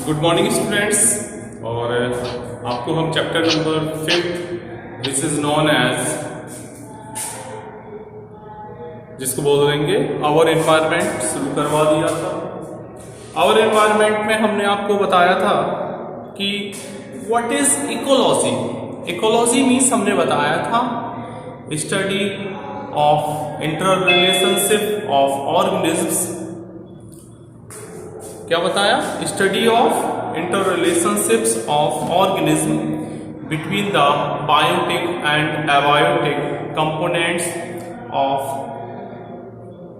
Good morning students. और आपको हम chapter number 5 which is known as, जिसको बोल देंगे आवर एनवायरनमेंट, शुरू करवा दिया था। आवर एनवायरनमेंट में हमने आपको बताया था कि what is ecology. Ecology means हमने बताया था study of inter relationship of organisms. क्या बताया? Study of inter relationships of organism between the biotic and abiotic components of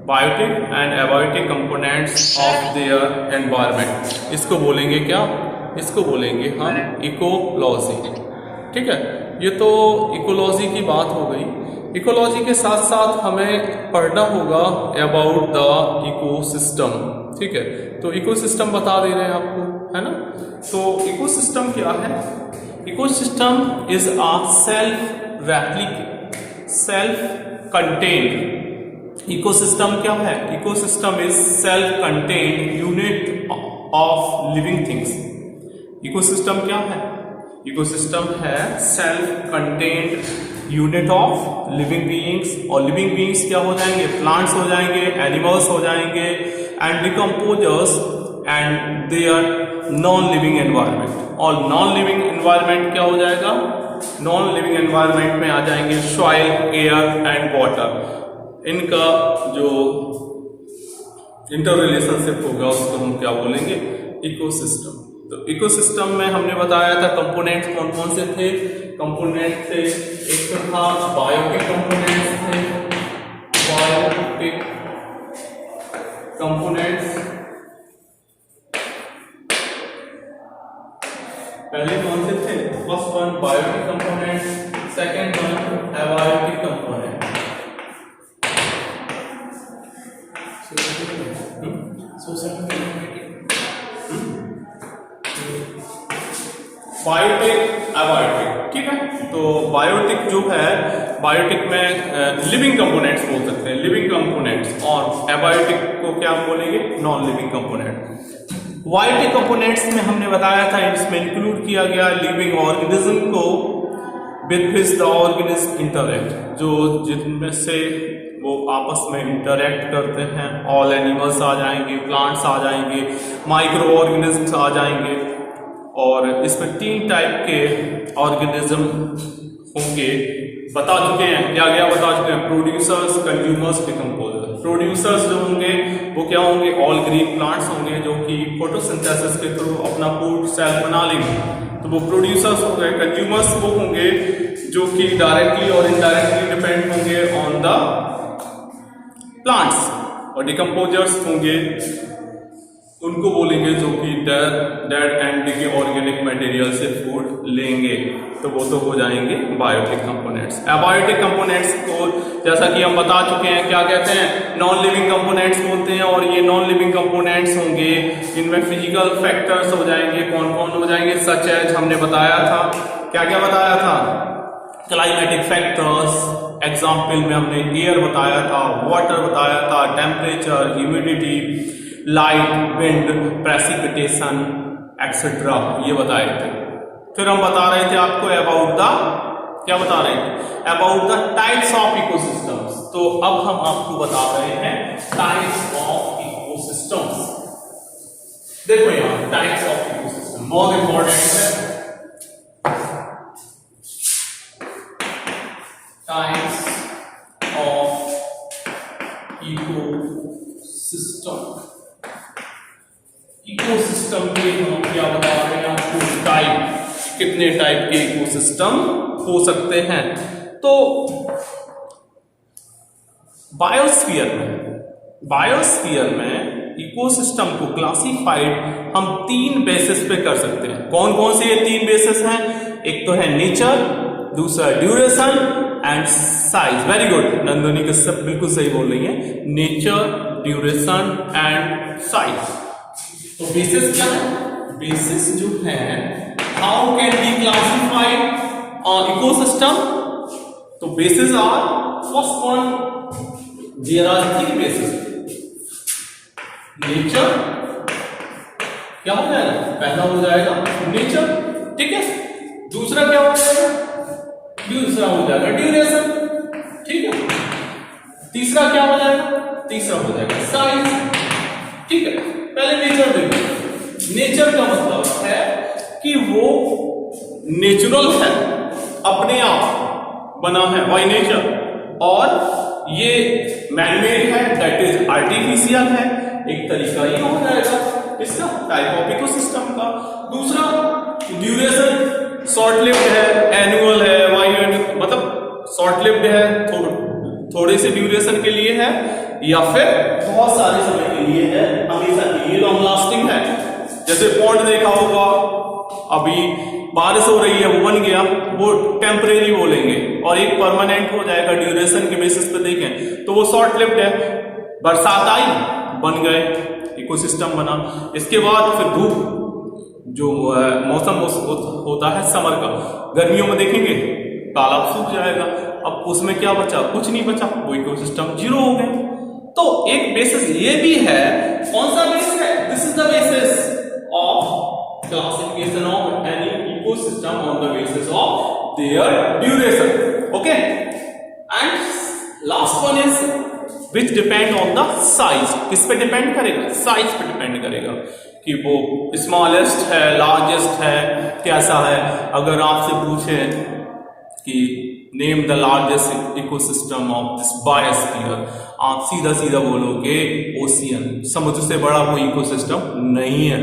biotic and abiotic components of their environment. इसको बोलेंगे क्या? इसको बोलेंगे हम इकोलॉजी। ठीक है, ये तो इकोलॉजी की बात हो गई। इकोलॉजी के साथ साथ हमें पढ़ना होगा अबाउट द इकोसिस्टम। ठीक है, तो इकोसिस्टम बता दे रहे हैं आपको, है ना। तो इकोसिस्टम क्या है? Ecosystem is a self contained. Ecosystem क्या है? Ecosystem is self contained unit of living things. Ecosystem क्या है? इकोसिस्टम है self contained unit of living beings. और लिविंग बीइंग्स क्या हो जाएंगे? प्लांट्स हो जाएंगे, एनिमल्स हो जाएंगे, and decomposers and their non living environment. और नॉन लिविंग एनवायरनमेंट क्या हो जाएगा? नॉन लिविंग एनवायरनमेंट में आ जाएंगे सॉइल, एयर एंड वाटर। इनका जो इंटर रिलेशनशिप होगा उसको हम क्या बोलेंगे? इकोसिस्टम। तो इकोसिस्टम में हमने बताया था कंपोनेंट्स कौन कौन से थे। कंपोनेंट थे, एक तो था बायोटिक कंपोनेंट्स थे, बायोटिक कंपोनेंट्स। पहले कौन से थे? First one biotic component, second one abiotic component. Biotic, abiotic. ठीक है, तो बायोटिक जो है, बायोटिक में लिविंग कंपोनेंट्स बोल सकते हैं, लिविंग कंपोनेंट्स। और एबायोटिक को क्या बोलेंगे? Non living component. Biotic components में हमने बताया था इसमें इंक्लूड किया गया लिविंग ऑर्गेनिज्म को with which the organism interact, जो जिनमें से वो आपस में इंटरैक्ट करते हैं। ऑल एनिमल्स आ जाएंगे, प्लांट्स आ जाएंगे, माइक्रो ऑर्गेनिज्म्स आ जाएंगे। और इसमें 3 टाइप के ऑर्गेनिज्म होंगे, बता चुके हैं। क्या क्या बता चुके हैं? Producers, consumers, decomposer. प्रोड्यूसर्स जो होंगे वो क्या होंगे? ऑल ग्रीन प्लांट्स होंगे जो कि फोटोसिंथेसिस के थ्रू अपना फूड सेल्फ बना लेंगे, तो वो प्रोड्यूसर्स हो गए। कंज्यूमर्स वो होंगे जो कि डायरेक्टली और इनडायरेक्टली डिपेंड होंगे ऑन द प्लांट्स। और डिकम्पोजर्स होंगे, उनको बोलेंगे जो कि dead and decay organic material से फूड लेंगे, तो वो तो हो जाएंगे बायोटिक कंपोनेंट्स। एबायोटिक कंपोनेंट्स को जैसा कि हम बता चुके हैं क्या कहते हैं? नॉन लिविंग कंपोनेंट्स बोलते हैं। और ये नॉन लिविंग कंपोनेंट्स होंगे, इनमें फिजिकल फैक्टर्स हो जाएंगे। कौन कौन हो जाएंगे? सच एज हमने बताया था। क्या क्या बताया था? क्लाइमेटिक फैक्टर्स, एग्जाम्पल में हमने एयर बताया था, वाटर बताया था, temperature, humidity, light, wind, precipitation etcetera, ये बताए थे। फिर हम बता रहे थे आपको अबाउट द, क्या बता रहे थे? About the types of ecosystems. तो अब हम आपको बता रहे हैं टाइप्स ऑफ इकोसिस्टम्स। देखो यहां टाइप्स ऑफ इकोसिस्टम बहुत इंपॉर्टेंट है। Types of ecosystem. इकोसिस्टम के हम क्या बता रहे हैं आपको? टाइप, कितने टाइप के इकोसिस्टम हो सकते हैं। तो बायोस्फीयर में इकोसिस्टम को क्लासिफाइड हम 3 बेसिस पे कर सकते हैं। कौन कौन से ये 3 बेसिस हैं? एक तो है नेचर, दूसरा duration and size. Very good, Nandini का सब बिल्कुल सही बोल रही है। Nature, duration and size. तो बेसिस क्या है? बेसिस जो है, how can be classified ecosystem? तो basis are, first one, there are 3 basis: nature, क्या हो जाएगा, पहला हो जाएगा नेचर, ठीक है। दूसरा क्या हो जाएगा, दूसरा हो जाएगा ड्यूरेशन, ठीक है। तीसरा क्या हो जाएगा, तीसरा हो जाएगा साइज, ठीक है। पहले नेचर देखो। नेचर का मतलब है कि वो नेचुरल है, अपने आप बना है बाय नेचर, और ये मैनमेड है, दैट इज आर्टिफिशियल है, एक तरीका ये हो जाएगा इसका टाइप ऑफ इकोसिस्टम का। दूसरा ड्यूरेशन, शॉर्ट लिव्ड है, एनुअल है, वाइड, मतलब शॉर्ट लिव्ड है, थोड़े से ड्यूरेशन के लिए है, या फिर बहुत सारे समय के लिए है, हमेशा के लिए लॉन्ग लास्टिंग है। जैसे पॉन्ड देखा होगा, अभी बारिश हो रही है, वो बन गया, वो टेम्परेरी बोलेंगे, और एक परमानेंट हो जाएगा ड्यूरेशन के बेसिस पे देखें तो वो शॉर्ट लिव्ड है। बरसात आई, बन गए, इकोसिस्टम बना। इसके बाद फिर धूप, जो मौसम होता है समर का, गर्मियों में देखेंगे तालाब सूख जाएगा, अब उसमें क्या बचा, कुछ नहीं बचा, वो इकोसिस्टम जीरो हो गया। तो एक बेसिस ये भी है, कौन सा बेसिस है, this is the basis of classification of any ecosystem on the basis of their duration, okay. And last one is which depend on the size. किस पे डिपेंड करेगा, साइज पे डिपेंड करेगा कि वो स्मॉलेस्ट है, लार्जेस्ट है, कैसा है। अगर आपसे पूछे कि name the largest ecosystem of this biosphere, आप सीधा सीधा बोलोगे ओशियन, समुद्र से बड़ा कोई इकोसिस्टम नहीं है।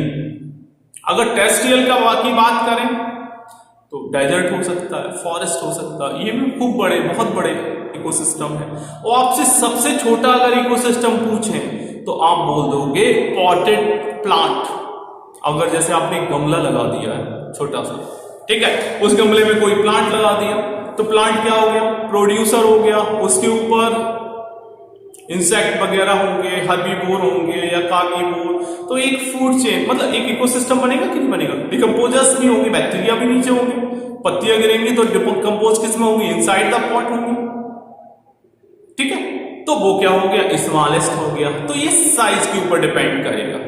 अगर टेरेस्ट्रियल की बात करें तो डेजर्ट हो सकता है, फॉरेस्ट हो सकता है, ये भी खूब बड़े, बहुत बड़े इकोसिस्टम है। और आपसे सबसे छोटा अगर इकोसिस्टम पूछें तो आप बोल दोगे पॉटेड प्लांट। अगर जैसे आपने एक गमला लगा दिया है छोटा सा, ठीक है, उस गमले में कोई प्लांट लगा दिया तो प्लांट क्या हो गया, प्रोड्यूसर हो गया, उसके ऊपर इंसेक्ट वगैरह होंगे, हर्बीवोर होंगे या कार्निवोर, तो एक फूड चेन, मतलब एक इकोसिस्टम बनेगा कि नहीं बनेगा। डिकम्पोजर्स भी होंगे, बैक्टीरिया भी नीचे होंगे, पत्तियां गिरेंगी तो डिकम्पोज किसमें होंगी, इनसाइड द पॉट होंगी, ठीक है। तो वो क्या हो गया, स्मॉलेस्ट हो गया। तो ये साइज के ऊपर डिपेंड करेगा।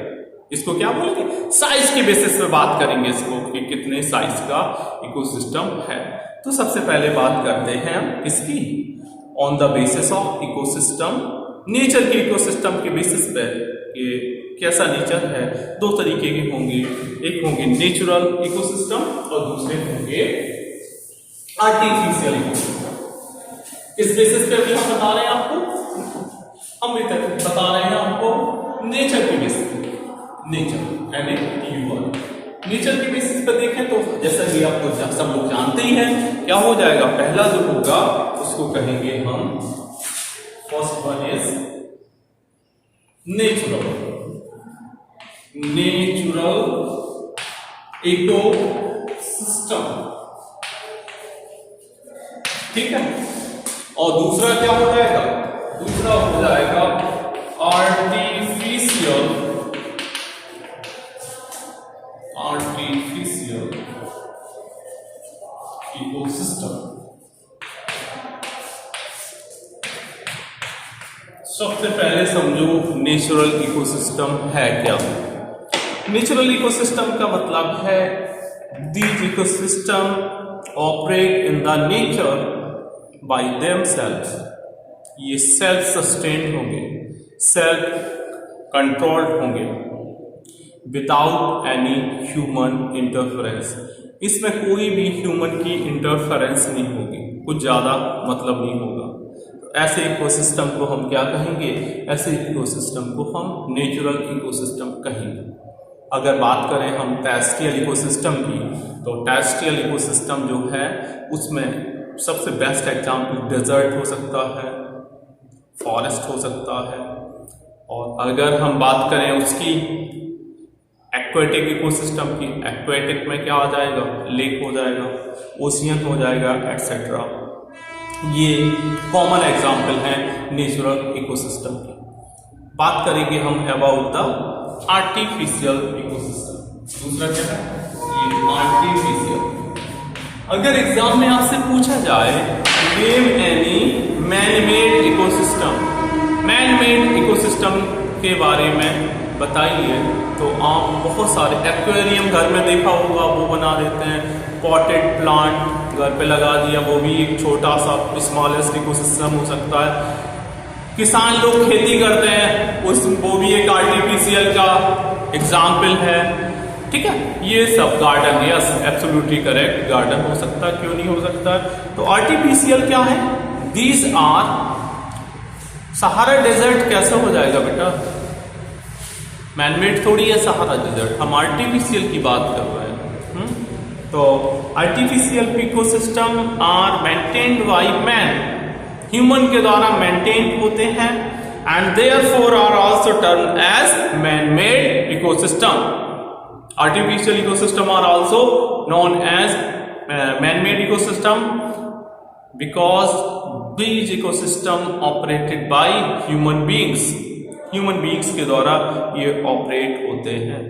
इसको क्या बोलेंगे, साइज के बेसिस पे बात करेंगे इसको कि कितने साइज का इकोसिस्टम है। तो सबसे पहले बात करते हैं किसकी, on the basis of ecosystem, nature के इकोसिस्टम के बेसिस पे कि कैसा नेचर है। दो तरीके के होंगे, एक होंगे नेचुरल इकोसिस्टम और दूसरे होंगे आर्टिफिशियल इकोसिस्टम। किस बेसिस पे अभी हम बता रहे हैं आपको, हम बता रहे हैं आपको नेचर के बेसिस पे, नेचर नेचर के बेसिस पे देखें तो जैसा कि आपको सब लोग जानते ही हैं, क्या हो जाएगा, पहला जो होगा उसको कहेंगे हम, first one is natural ecosystem, ठीक है। और दूसरा क्या हो जाएगा, दूसरा हो जाएगा आर्टिफिशियल इकोसिस्टम। सबसे पहले समझो नेचुरल इकोसिस्टम है क्या। नेचुरल इकोसिस्टम का मतलब है these ecosystem operate in the nature by themselves. ये सेल्फ सस्टेन्ड होंगे, सेल्फ कंट्रोल्ड होंगे, विदाउट एनी ह्यूमन इंटरफेरेंस। इसमें कोई भी ह्यूमन की इंटरफेरेंस नहीं होगी, कुछ ज्यादा मतलब नहीं होगा। ऐसे इकोसिस्टम को हम क्या कहेंगे, ऐसे इकोसिस्टम को हम नेचुरल इकोसिस्टम कहेंगे। अगर बात करें हम टेरेस्ट्रियल इकोसिस्टम की, तो टेरेस्ट्रियल इकोसिस्टम जो है उसमें सबसे बेस्ट एग्जाम्पल डेजर्ट हो सकता है, फॉरेस्ट हो सकता है। और अगर हम बात करें उसकी एक्वेटिक इकोसिस्टम की, एक्वेटिक में क्या आ जाएगा, लेक हो जाएगा, ओशियन हो जाएगा, एटसेट्रा। ये कॉमन एग्जाम्पल है नेचुरल इकोसिस्टम की। बात करेंगे हम अबाउट द आर्टिफिशियल इकोसिस्टम। दूसरा क्या है, ये आर्टिफिशियल। अगर एग्जाम में आपसे पूछा जाए name any man made ecosystem, man made ecosystem के बारे में बताइए तो आप बहुत सारे एक्वेरियम घर में देखा होगा वो बना देते हैं, पॉटेड प्लांट घर पे लगा दिया, वो भी एक छोटा सा स्मॉलेस्ट इकोसिस्टम हो सकता है। किसान लोग खेती करते हैं वो भी एक आर्टिफिशियल का एग्जाम्पल है, ठीक है। ये सब garden, yes absolutely correct, garden हो सकता है, क्यों नहीं हो सकता। तो आर्टिफिशियल क्या है, दीज आर, सहारा डेजर्ट कैसे हो जाएगा बेटा, मैनमेड थोड़ी है सहारा डेजर्ट, हम आर्टिफिशियल की बात कर रहे हैं। तो artificial ecosystem are maintained by man, human के द्वारा मेंटेन होते हैं, and therefore are also termed as man made ecosystem. Artificial ecosystem are also known as man made ecosystem because these ecosystem operated by human beings, human beings के द्वारा ये operate होते हैं।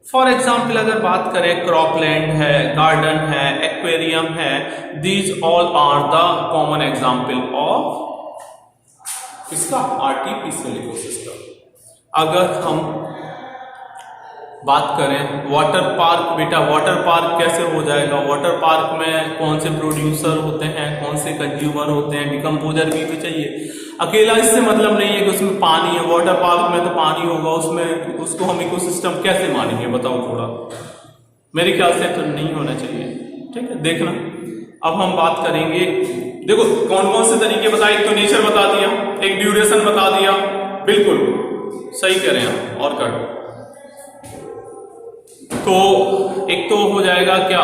For example अगर बात करें, क्रॉपलैंड है, गार्डन है, एक्वेरियम है, these all are the common example of इसका आर्टिफिशियल इकोसिस्टम। अगर हम बात करें वाटर पार्क, बेटा वाटर पार्क कैसे हो जाएगा, वाटर पार्क में कौन से प्रोड्यूसर होते हैं, कौन से कंज्यूमर होते हैं, डिकम्पोजर भी तो चाहिए। अकेला इससे मतलब नहीं है कि उसमें पानी है, वाटर पार्क में तो पानी होगा, उसमें उसको हम इकोसिस्टम कैसे मानेंगे बताओ, थोड़ा मेरे ख्याल से तो नहीं होना चाहिए, ठीक है। देखना अब हम बात करेंगे, देखो कौन कौन से तरीके बताए, एक तो नेचर बता दिया, एक ड्यूरेशन बता दिया, बिल्कुल सही कह रहे हैं, और कर तो एक तो हो जाएगा क्या,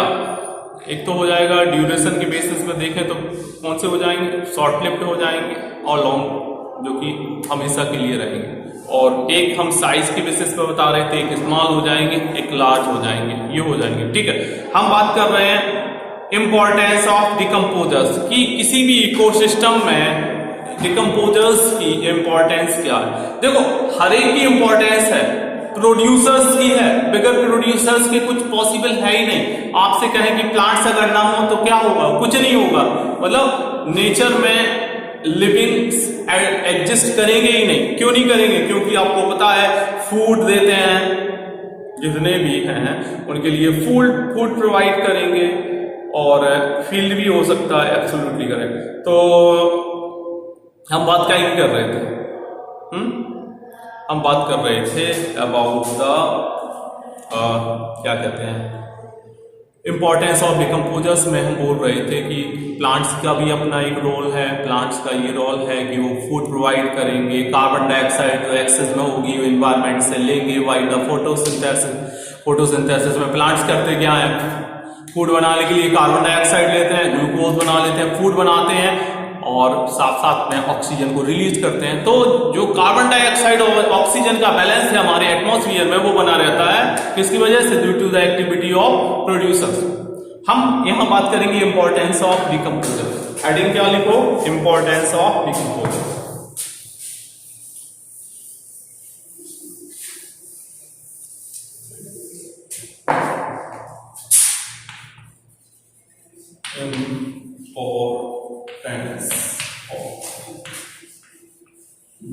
एक तो हो जाएगा ड्यूरेशन के बेसिस पे देखें तो कौन से हो जाएंगे, शॉर्ट लिव्ड हो जाएंगे, और लॉन्ग जो कि हमेशा के लिए रहेंगे। और एक हम साइज के बेसिस पे बता रहे थे, एक स्मॉल हो जाएंगे, एक लार्ज हो जाएंगे, ये हो जाएंगे, ठीक है। हम बात कर रहे हैं इंपॉर्टेंस ऑफ डिकम्पोजर्स की, किसी भी इकोसिस्टम में डिकम्पोजर्स की इंपॉर्टेंस क्या है। देखो हर एक की इंपॉर्टेंस है, प्रोड्यूसर्स की है, बगैर प्रोड्यूसर्स के कुछ पॉसिबल है ही नहीं। आपसे कहें कि प्लांट्स अगर ना हो तो क्या होगा, कुछ नहीं होगा, मतलब नेचर में लिविंग एग्जिस्ट करेंगे ही नहीं। क्यों नहीं करेंगे, क्योंकि आपको पता है फूड देते हैं, जितने भी हैं उनके लिए फूड प्रोवाइड करेंगे, और फील्ड भी हो सकता है, एब्सोल्युटली करेक्ट। तो हम बात क्या ही कर रहे थे, हम बात कर रहे थे अबाउट द क्या कहते हैं इंपॉर्टेंस ऑफ डिकम्पोजर्स में। हम बोल रहे थे कि प्लांट्स का भी अपना एक रोल है, प्लांट्स का ये रोल है कि वो फूड प्रोवाइड करेंगे, कार्बन डाइऑक्साइड जो एक्सेस में होगी वो इन्वायरमेंट से लेंगे, वाइल द फोटोसिंथेसिस में प्लांट्स करते क्या है, फूड बनाने के लिए कार्बन डाइऑक्साइड लेते हैं, ग्लूकोज बना लेते हैं, फूड बनाते हैं, और साथ साथ में ऑक्सीजन को रिलीज करते हैं। तो जो कार्बन डाइऑक्साइड और ऑक्सीजन का बैलेंस है हमारे एटमॉस्फेयर में, वो बना रहता है किसकी वजह से, due to the activity of producers. हम यहां बात करेंगे इंपॉर्टेंस ऑफ डिकम्पोजर। हेडिंग क्या लिखो, इंपॉर्टेंस ऑफ डिकम्पोजर।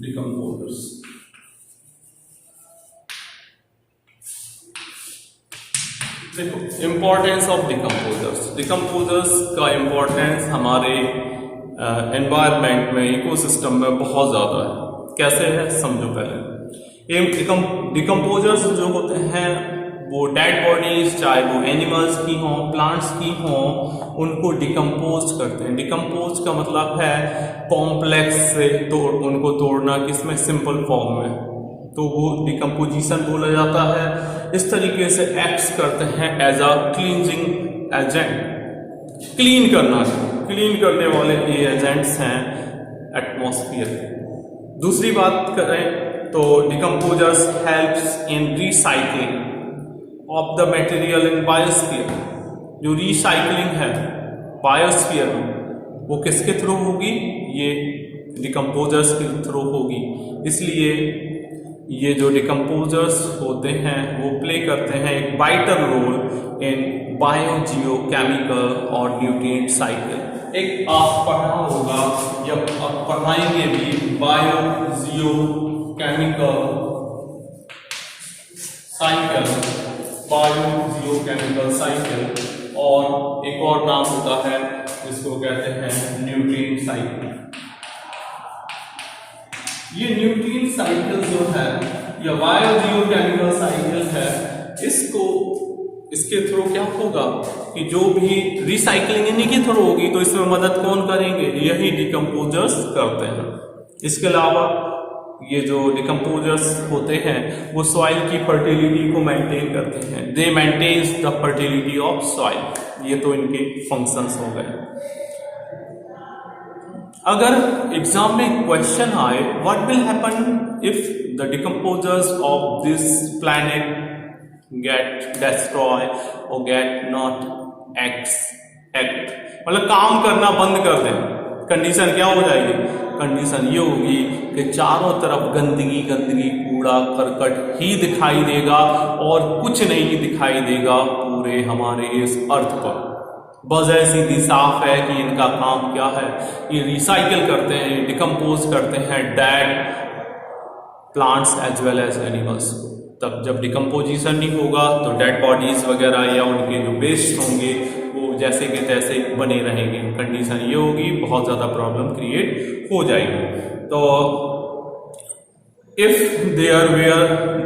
डिकम्पोजर्स, देखो इंपॉर्टेंस ऑफ डिकम्पोजर्स। डिकम्पोजर्स का इंपॉर्टेंस हमारे एनवायरनमेंट में, इकोसिस्टम में बहुत ज़्यादा है। कैसे है समझो पहले। डिकम्पोजर्स जो होते हैं वो डेड बॉडीज, चाहे वो एनिमल्स की हों, प्लांट्स की हों, उनको डिकम्पोज करते हैं। डिकम्पोज का मतलब है कॉम्प्लेक्स से उनको तोड़ना, किसमें, सिंपल फॉर्म में, तो वो डिकम्पोजिशन बोला जाता है। इस तरीके से एक्ट्स करते हैं as a cleansing agent, clean करने वाले ये एजेंट्स हैं एटमॉस्फेयर। दूसरी बात करें तो decomposers helps in recycling of the material in biosphere. जो रिसाइकलिंग है बायोस्फीयर में वो किसके थ्रू होगी, ये डिकम्पोजर्स के थ्रू होगी। इसलिए ये जो डिकम्पोजर्स होते हैं वो प्ले करते हैं एक वाइटल रोल इन बायोजियोकेमिकल और न्यूट्रिएंट साइकिल। एक आप पढ़ा होगा या आप पढ़ाएंगे भी, बायोजियोकेमिकल साइकिल, बायोजियोकेमिकल साइकिल, और एक और नाम होता है जिसको कहते हैं न्यूट्रिएंट साइकिल। ये न्यूट्रिएंट साइकिल जो है या बायोजियोकेमिकल साइकिल है, इसके थ्रू क्या होगा कि जो भी रिसाइकलिंग इन्हीं के थ्रू होगी, तो इसमें मदद कौन करेंगे? यही डिकम्पोजर्स करते हैं। इसके अलावा ये जो डिकम्पोजर्स होते हैं वो सॉइल की फर्टिलिटी को मेंटेन करते हैं। They maintains the fertility of soil. ये तो इनके फंक्शंस हो गए। अगर एग्जाम में क्वेश्चन आए, what will happen if the decomposers of this planet get destroy और गेट नॉट एक्ट, मतलब काम करना बंद कर दें, कंडीशन क्या हो जाएगी? कंडीशन ये होगी कि चारों तरफ गंदगी गंदगी, कूड़ा करकट ही दिखाई देगा और कुछ नहीं दिखाई देगा पूरे हमारे इस अर्थ पर। वजह सीधी साफ है कि इनका काम क्या है? ये रिसाइकिल करते हैं, डिकम्पोज करते हैं dead plants as well as animals. तब जब डिकम्पोजिशन नहीं होगा तो डेड बॉडीज वगैरह या उनके जो वेस्ट होंगे वो जैसे के तैसे बने रहेंगे। कंडीशन ये होगी, बहुत ज़्यादा प्रॉब्लम क्रिएट हो जाएगी। तो इफ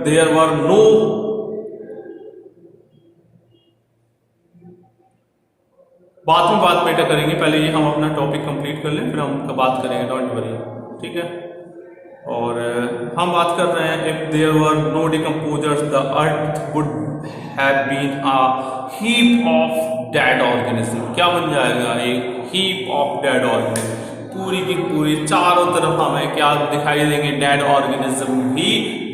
देयर वर नो बात बेटा करेंगे, पहले ये हम अपना टॉपिक कंप्लीट कर लें, फिर हम बात करेंगे, डोंट वरी, ठीक है। और हम बात कर रहे हैं if there were no decomposers the earth would have been a heap of dead organism. क्या बन जाएगा? एक हीप ऑफ डेड ऑर्गेनिज्म। पूरी की पूरी चारों तरफ हमें क्या दिखाई देंगे? डेड ऑर्गेनिज्म ही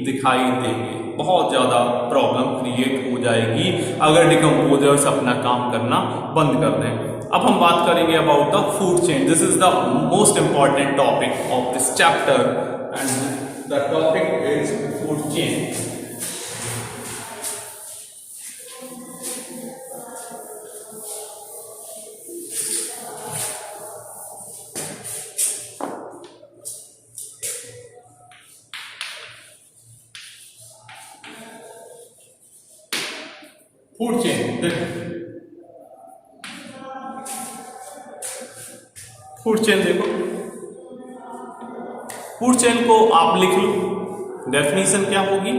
दिखाई देंगे। बहुत ज़्यादा प्रॉब्लम क्रिएट हो जाएगी अगर डिकम्पोजर्स अपना काम करना बंद कर दें। अब हम बात करेंगे about the food chain. This is the most important topic of this chapter and the topic is food chain. Food chain, food chain देखो, फूड चेन को आप लिख लो, डेफिनेशन क्या होगी?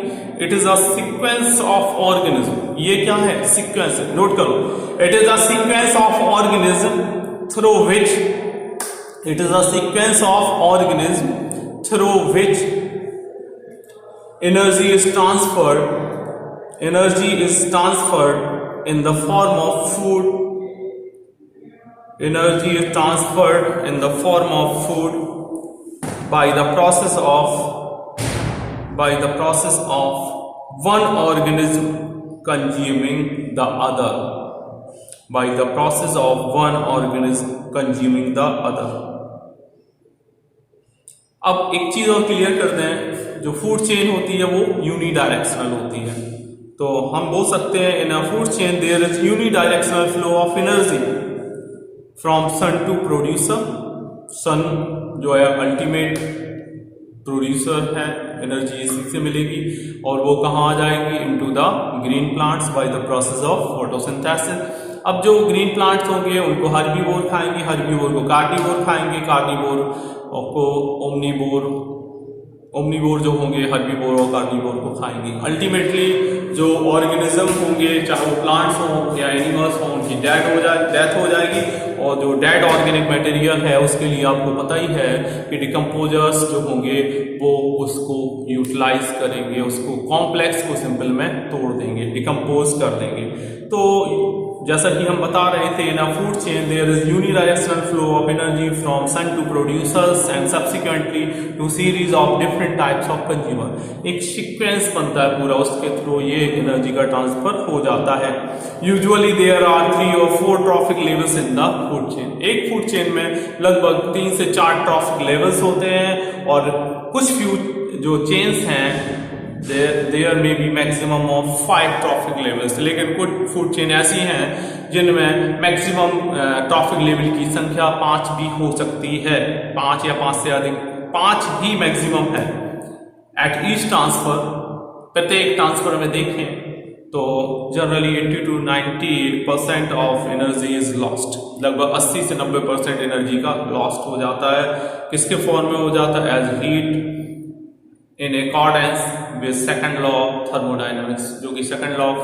It is a sequence of organism. ये क्या है? Sequence, note करो। It is a sequence of organism through which, it is a sequence of organism through which energy is transferred in the form of food, energy is transferred in the form of food by the process of one organism consuming the other, by the process of one organism consuming the other। अब एक चीज और clear कर दें, जो food chain होती है वो यूनिडायरेक्शनल होती है। तो हम बोल सकते हैं in a food chain there is unidirectional flow of energy from sun to producer. Sun जो है अल्टीमेट प्रोड्यूसर है, एनर्जी इसी से मिलेगी और वो कहाँ आ जाएगी? Into the green plants by the process of photosynthesis. अब जो ग्रीन प्लांट्स होंगे उनको हर्बीवोर खाएंगे, हर्बीवोर को कार्निवोर खाएंगे, कार्निवोर को ओमनीवोर जो होंगे हर्बीवोर और कार्निवोर को खाएंगे। अल्टीमेटली जो ऑर्गेनिज्म होंगे, चाहे वो प्लांट्स हों या एनिमल्स हों, उनकी डेथ हो जाएगी। और जो डेड ऑर्गेनिक मटेरियल है उसके लिए आपको पता ही है कि डिकम्पोजर्स जो होंगे वो उसको यूटिलाइज करेंगे, उसको कॉम्प्लेक्स को सिंपल में तोड़ देंगे, डिकम्पोज कर देंगे। तो जैसा कि हम बता रहे थे, in a food chain there is unidirectional flow of energy from sun to producers and subsequently to series of different types of consumer. एक सीक्वेंस बनता है पूरा, उसके थ्रू ये एनर्जी का ट्रांसफर हो जाता है। Usually there are 3 or 4 trophic levels in the food chain. एक फूड चेन में लगभग 3 से 4 ट्रॉफिक लेवल्स होते हैं और कुछ फ्यू जो चेन्स हैं देयर में भी मैक्सिमम ऑफ 5 ट्रॉफिक लेवल्स। लेकिन कुछ फूड चेन ऐसी हैं जिनमें मैक्सिमम ट्रॉफिक लेवल की संख्या 5 भी हो सकती है, 5 या 5 से अधिक, 5 ही मैक्सिमम है। एट ईच ट्रांसफर प्रत्येक ट्रांसफर में देखें तो generally 80 to 90% of energy is lost, लगभग 80 से 90% एनर्जी का लॉस्ट हो जाता है। किसके फॉर्म में हो जाता है? As heat in accordance with second law of thermodynamics, जो कि सेकंड लॉ ऑफ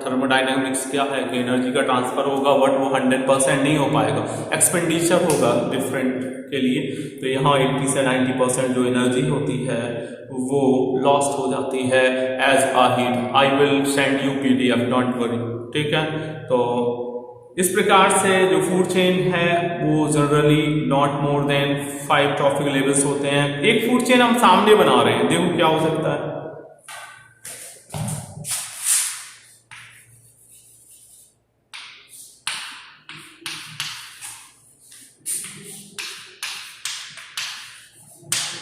थर्मोडाइनमिक्स क्या है कि एनर्जी का ट्रांसफर होगा बट वो 100% नहीं हो पाएगा, एक्सपेंडिचर होगा डिफरेंट के लिए। तो यहाँ 80 से 90% जो एनर्जी होती है वो लॉस्ट हो जाती है as a heat. I will send you PDF, don't worry, ठीक है। तो इस प्रकार से जो फूड चेन है वो generally not more than 5 trophic levels होते हैं। एक फूड चेन हम सामने बना रहे हैं, देखो क्या हो सकता है।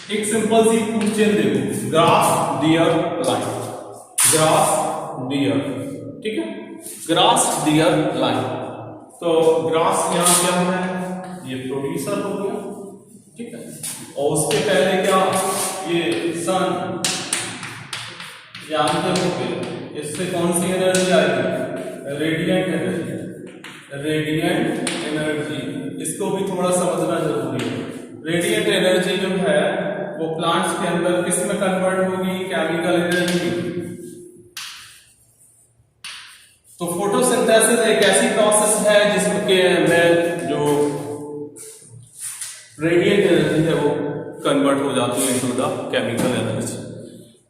एक सिंपल सी फूड चेन देखो, grass deer line, grass deer, ठीक है, ग्रास डियर लाइन। तो ग्रास यहाँ क्या है? ये प्रोड्यूसर हो गया, ठीक है, और उसके पहले क्या? ये सन यहाँ हो गया। इससे कौन सी एनर्जी आएगी? Radiant energy, radiant energy. इसको भी थोड़ा समझना जरूरी है। रेडिएंट एनर्जी जो है वो प्लांट्स के अंदर किस में कन्वर्ट होगी? Chemical energy. तो फोटोसिंथेसिस एक ऐसी प्रोसेस है जिसके में जो रेडिएंट एनर्जी है वो कन्वर्ट हो जाती है इनटू द केमिकल एनर्जी,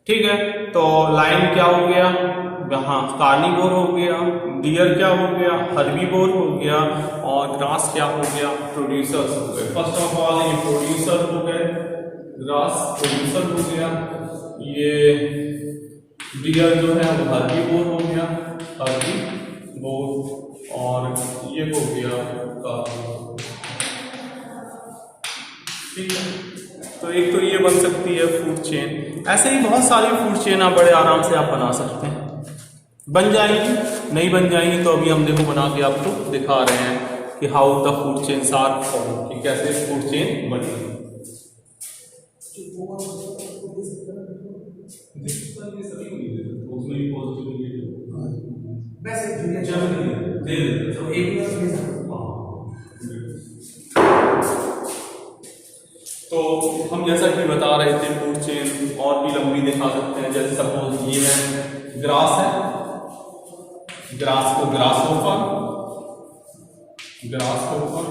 ठीक है। तो लाइन क्या हो गया? यहाँ कार्निवोर हो गया, डियर क्या हो गया? हर्बीवोर हो गया, और ग्रास क्या हो गया? प्रोड्यूसर्स हो गए। फर्स्ट ऑफ ऑल ये प्रोड्यूसर हो गए, ग्रास प्रोड्यूसर हो गया, ये डियर जो है वो हर्बीवोर हो गया, हर्बीवोर, और ये हो गया कार्निवोर, ठीक है। तो एक तो ये बन सकती है फूड चेन। ऐसे ही बहुत सारी फूड चेन आप बड़े आराम से आप बना सकते हैं। बन जाएगी, नहीं बन जाएगी तो अभी हम देखो बना के आपको दिखा रहे हैं कि how the food chains are form, कि कैसे फूड चेन बनेगी। तो हम जैसा कि बता रहे थे फूड चेन और भी लंबी दिखा सकते हैं। जैसे सपोज ये है ग्रास है, ग्रास को ग्रासहोफर, ग्रासहोफर,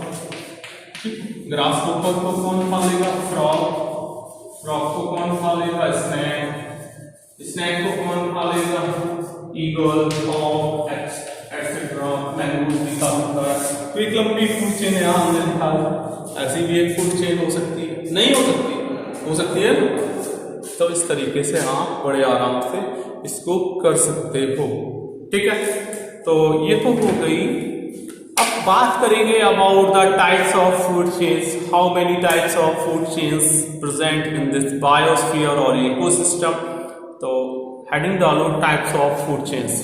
ग्रासहोफर को कौन खा लेगा? फ्रॉग, फ्रॉग को कौन खा लेगा? स्नैक, स्नैक को कौन खा लेगा? ईगल, हॉक, एटसेट्रा, मैंगूज भी खा सकता है। तो एक लंबी फूड चेन यहाँ हमने दिखा। ऐसी भी एक फूड चेन हो सकती है, नहीं हो सकती, हो सकती है। तो इस तरीके से आप बड़े आराम से इसको कर सकते हो, ठीक है। तो ये तो हो गई। अब बात करेंगे about the types of food chains. How many types of food chains present in this biosphere और इकोसिस्टम। तो हेडिंग डालो टाइप्स ऑफ फूड चेन्स।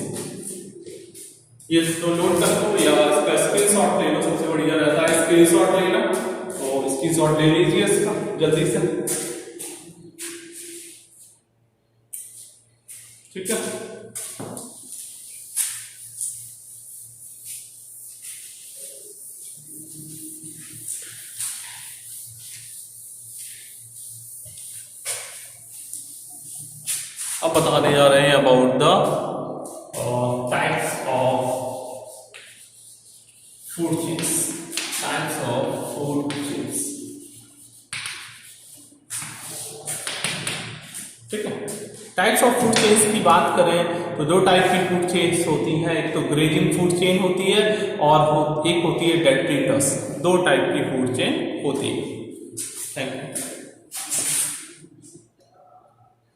ये तो नोट कर लो या इसका स्क्रीनशॉट ले लो, सबसे बढ़िया रहता है स्क्रीनशॉट लेना। तो स्क्रीनशॉट ले लीजिए इसका जल्दी से, ठीक है। अब बताने जा रहे हैं about the types of food chains, types of food chains, ठीक है। टाइप्स ऑफ फूड चेन्स की बात करें तो दो टाइप की फूड चेन्स होती हैं। एक तो ग्रेजिंग फूड चेन होती है और एक होती है डेट्रिटस। दो टाइप की फूड चेन होती है। Thank you.